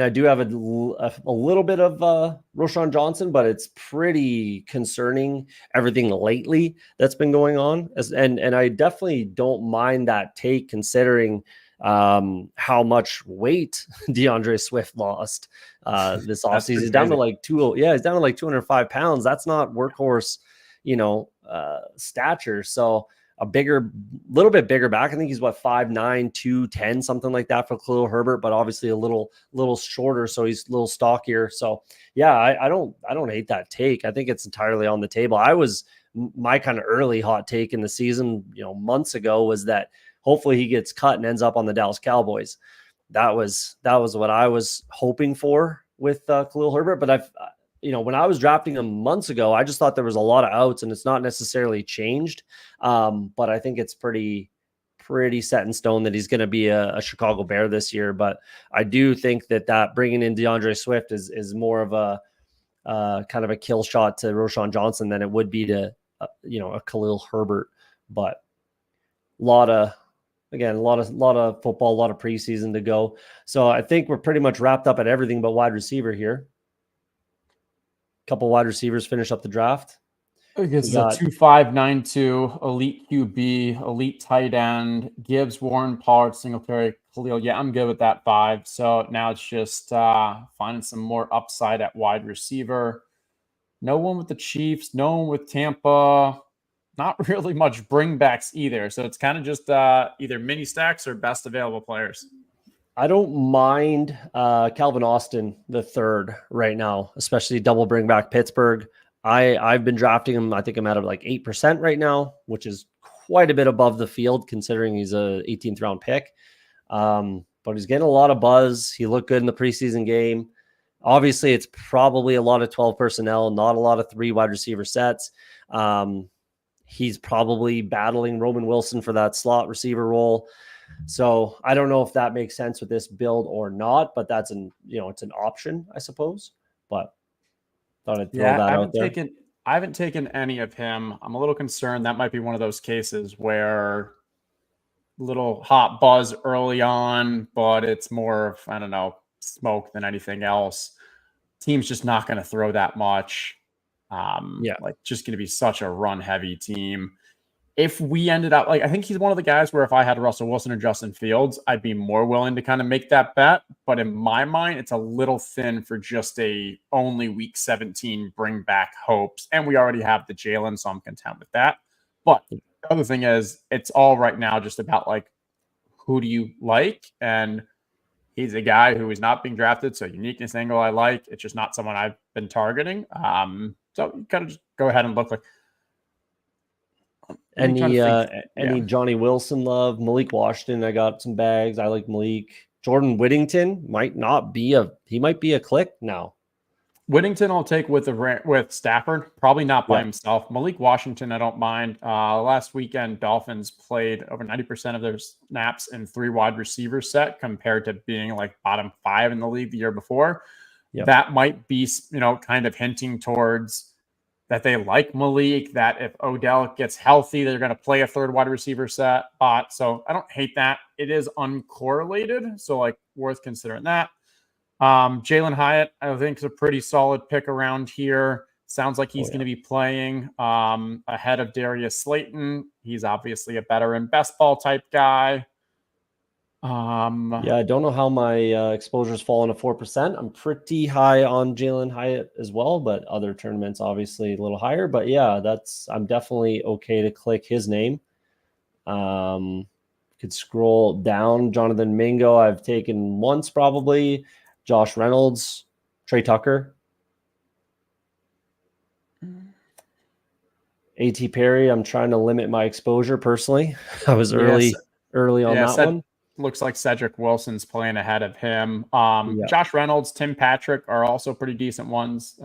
do have a little bit of Roshan Johnson, but it's pretty concerning everything lately that's been going on. And I definitely don't mind that take, considering how much weight DeAndre Swift lost this offseason. He's down to he's down to like 205 pounds. That's not workhorse, stature. So a little bit bigger back. I think he's 5'9", 210, something like that for Khalil Herbert, but obviously a little shorter, so he's a little stockier. So yeah, I don't hate that take. I think it's entirely on the table. My kind of early hot take in the season, months ago, was that hopefully he gets cut and ends up on the Dallas Cowboys. That was what I was hoping for with Khalil Herbert, but when I was drafting him months ago, I just thought there was a lot of outs, and it's not necessarily changed. But I think it's pretty set in stone that he's going to be a Chicago Bear this year. But I do think that bringing in DeAndre Swift is more of a kind of a kill shot to Roshan Johnson than it would be to a Khalil Herbert. But a lot of football, a lot of preseason to go. So I think we're pretty much wrapped up at everything but wide receiver here. Couple wide receivers finish up the draft. It's a 2.592 elite QB, elite tight end, Gibbs, Warren, Pollard, Singletary, Khalil. Yeah, I'm good with that 5. So now it's just finding some more upside at wide receiver. No one with the Chiefs, no one with Tampa. Not really much bringbacks either. So it's kind of just either mini stacks or best available players. I don't mind Calvin Austin the third right now, especially double bring back Pittsburgh. I've been drafting him. I think I'm at 8% right now, which is quite a bit above the field considering he's a 18th round pick. But he's getting a lot of buzz. He looked good in the preseason game. Obviously, it's probably a lot of 12 personnel, not a lot of 3 wide receiver sets. He's probably battling Roman Wilson for that slot receiver role. So I don't know if that makes sense with this build or not, but that's it's an option, I suppose. But thought I'd throw that out there. I haven't taken any of him. I'm a little concerned that might be one of those cases where little hot buzz early on, but it's more of, I don't know, smoke than anything else. Team's just not going to throw that much. Like just going to be such a run heavy team. If we ended up like, I think he's one of the guys where if I had Russell Wilson or Justin Fields, I'd be more willing to kind of make that bet. But in my mind, it's a little thin for just a only week 17 bring back hopes. And we already have the Jalen, so I'm content with that. But the other thing is, it's all right now just about like, who do you like? And he's a guy who is not being drafted. So uniqueness angle I like. It's just not someone I've been targeting. So you kind of just go ahead and look like, any Johnny Wilson love, Malik Washington. I got some bags. I like Malik. Jordan Whittington might be a click now. Whittington I'll take with Stafford, probably not by himself. Malik Washington, I don't mind. Last weekend, Dolphins played over 90% of their snaps in 3 wide receiver set compared to being like bottom 5 in the league the year before. That might be, kind of hinting towards that they like Malik, that if Odell gets healthy, they're going to play a 3rd wide receiver set. So I don't hate that. It is uncorrelated, so like worth considering that. Jalen Hyatt, I think, is a pretty solid pick around here. Sounds like he's going to be playing ahead of Darius Slayton. He's obviously a better in best ball type guy. I don't know how my exposure's fallen to 4%. I'm pretty high on Jalen Hyatt as well, but other tournaments obviously a little higher. But yeah, I'm definitely okay to click his name. Could scroll down. Jonathan Mingo, I've taken once probably. Josh Reynolds, Trey Tucker, A.T. Perry. I'm trying to limit my exposure personally. I was early on that one. Looks like Cedric Wilson's playing ahead of him. Josh Reynolds, Tim Patrick are also pretty decent ones.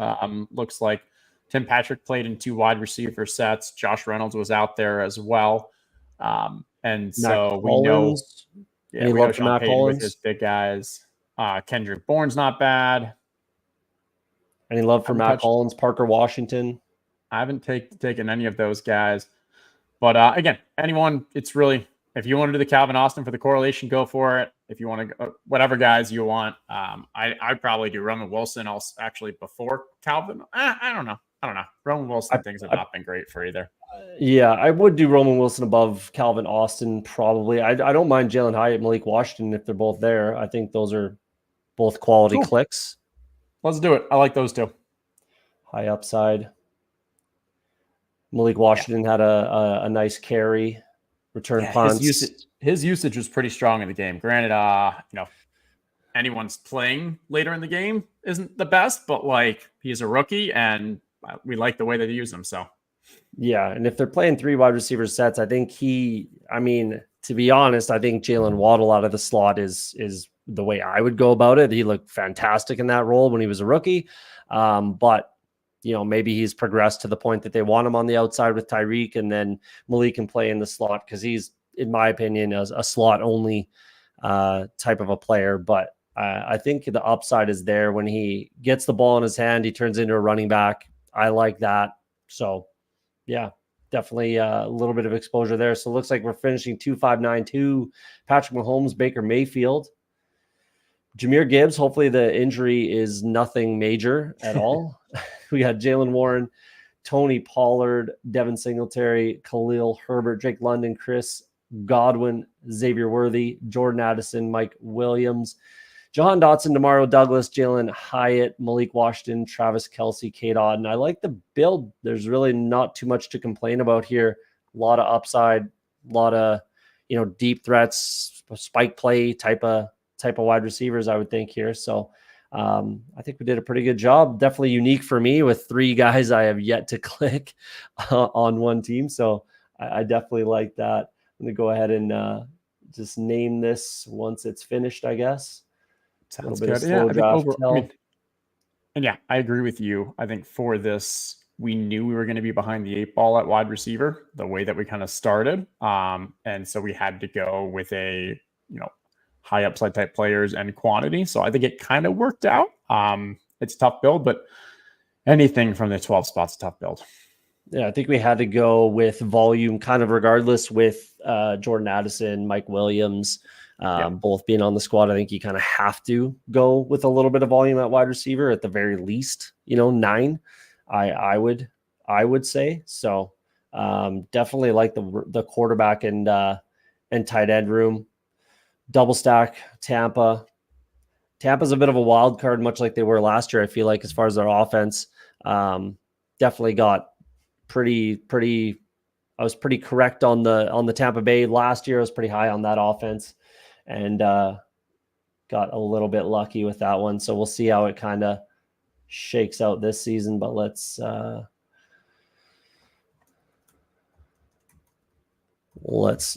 Looks like Tim Patrick played in 2 wide receiver sets. Josh Reynolds was out there as well. And so we know, we know Sean Payton with his big guys. Kendrick Bourne's not bad. Any love for Matt Collins, Parker Washington? I haven't taken any of those guys. But again, anyone, it's really, if you want to do the Calvin Austin for the correlation, go for it. If you want to go, whatever guys you want. I'd probably do Roman Wilson also actually before Calvin. I don't know. Roman Wilson things have not been great for either. I would do Roman Wilson above Calvin Austin probably. I don't mind Jalen Hyatt, Malik Washington if they're both there. I think those are both quality clicks. Let's do it. I like those two. High upside. Malik Washington had a nice carry. Return punts. His usage was pretty strong in the game. Granted, anyone's playing later in the game isn't the best, but like he's a rookie and we like the way that they use him. So and if they're playing 3 wide receiver sets, I think to be honest, I think Jalen Waddle out of the slot is the way I would go about it. He looked fantastic in that role when he was a rookie. But maybe he's progressed to the point that they want him on the outside with Tyreek, and then Malik can play in the slot because he's, in my opinion, a slot only type of a player. But I think the upside is there when he gets the ball in his hand, he turns into a running back. I like that. So definitely a little bit of exposure there. So it looks like we're finishing 2-5-9-2. Patrick Mahomes, Baker Mayfield, Jahmyr Gibbs. Hopefully the injury is nothing major at all. We got Jalen Warren, Tony Pollard, Devin Singletary, Khalil Herbert, Jake London, Chris Godwin, Xavier Worthy, Jordan Addison, Mike Williams, Jahan Dotson, Demario Douglas, Jalen Hyatt, Malik Washington, Travis Kelce, Kate Otten. I like the build. There's really not too much to complain about here. A lot of upside, a lot of deep threats, spike play type of wide receivers, I would think here. So I think we did a pretty good job. Definitely unique for me with 3 guys I have yet to click on one team. So I definitely like that. I'm going to go ahead and just name this once it's finished, I guess. Sounds good. I agree with you. I think for this, we knew we were going to be behind the 8 ball at wide receiver, the way that we kind of started. And so we had to go with a, high upside type players and quantity. So I think it kind of worked out. It's a tough build, but anything from the 12 spots, tough build. Yeah, I think we had to go with volume kind of regardless with Jordan Addison, Mike Williams, both being on the squad. I think you kind of have to go with a little bit of volume at wide receiver at the very least, 9. I would say. So definitely like the quarterback and tight end room. Double stack Tampa. Tampa's a bit of a wild card, much like they were last year, I feel like, as far as their offense. Definitely got pretty I was pretty correct on the Tampa Bay last year. I was pretty high on that offense and got a little bit lucky with that one. So we'll see how it kind of shakes out this season, but let's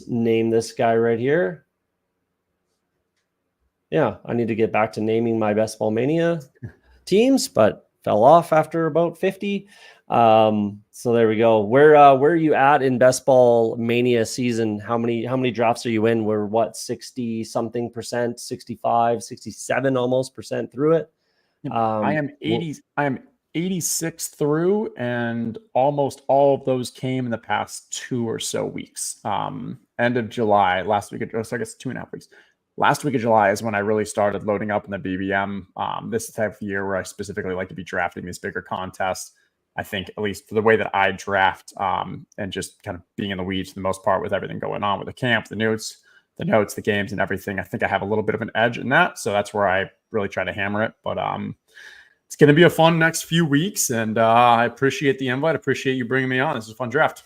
name this guy right here. Yeah, I need to get back to naming my Best Ball Mania teams, but fell off after about 50. So there we go. Where are you at in Best Ball Mania season? How many drafts are you in? We're what, 60 something percent, 65, 67 almost percent through it. I am 86 through, and almost all of those came in the past 2 or so weeks. End of July, last week, so I guess 2.5 weeks. Last week of July is when I really started loading up in the BBM. This type of year where I specifically like to be drafting these bigger contests. I think, at least for the way that I draft, and just kind of being in the weeds for the most part with everything going on with the camp, the notes, the games, and everything, I think I have a little bit of an edge in that. So that's where I really try to hammer it. But it's going to be a fun next few weeks, and I appreciate the invite. I appreciate you bringing me on. This is a fun draft.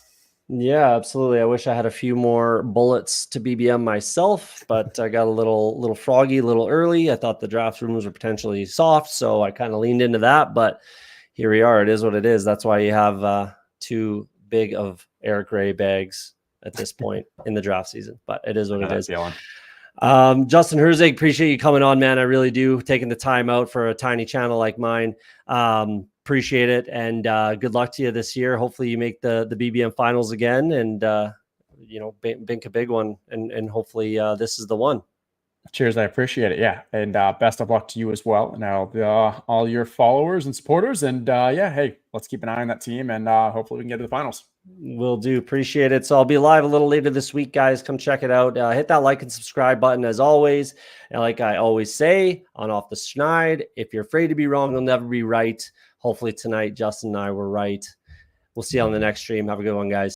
Yeah, absolutely. I wish I had a few more bullets to BBM myself, but I got a little froggy a little early. I thought the draft rooms were potentially soft, so I kind of leaned into that, but here we are. It is what it is. That's why you have 2 big of Eric Ray bags at this point in the draft season, but it is what it is. Justin Herzig, appreciate you coming on, man. I really do, taking the time out for a tiny channel like mine. Appreciate it, and good luck to you this year. Hopefully you make the BBM finals again, and bink a big one, and hopefully this is the one. Cheers, I appreciate it. Yeah, and best of luck to you as well, and all your followers and supporters. And hey, let's keep an eye on that team, and hopefully we can get to the finals. Will do. Appreciate it. So I'll be live a little later this week, guys. Come check it out. Hit that like and subscribe button as always. And like I always say on Off the Schneid, if you're afraid to be wrong, you'll never be right. Hopefully tonight, Justin and I were right. We'll see you on the next stream. Have a good one, guys.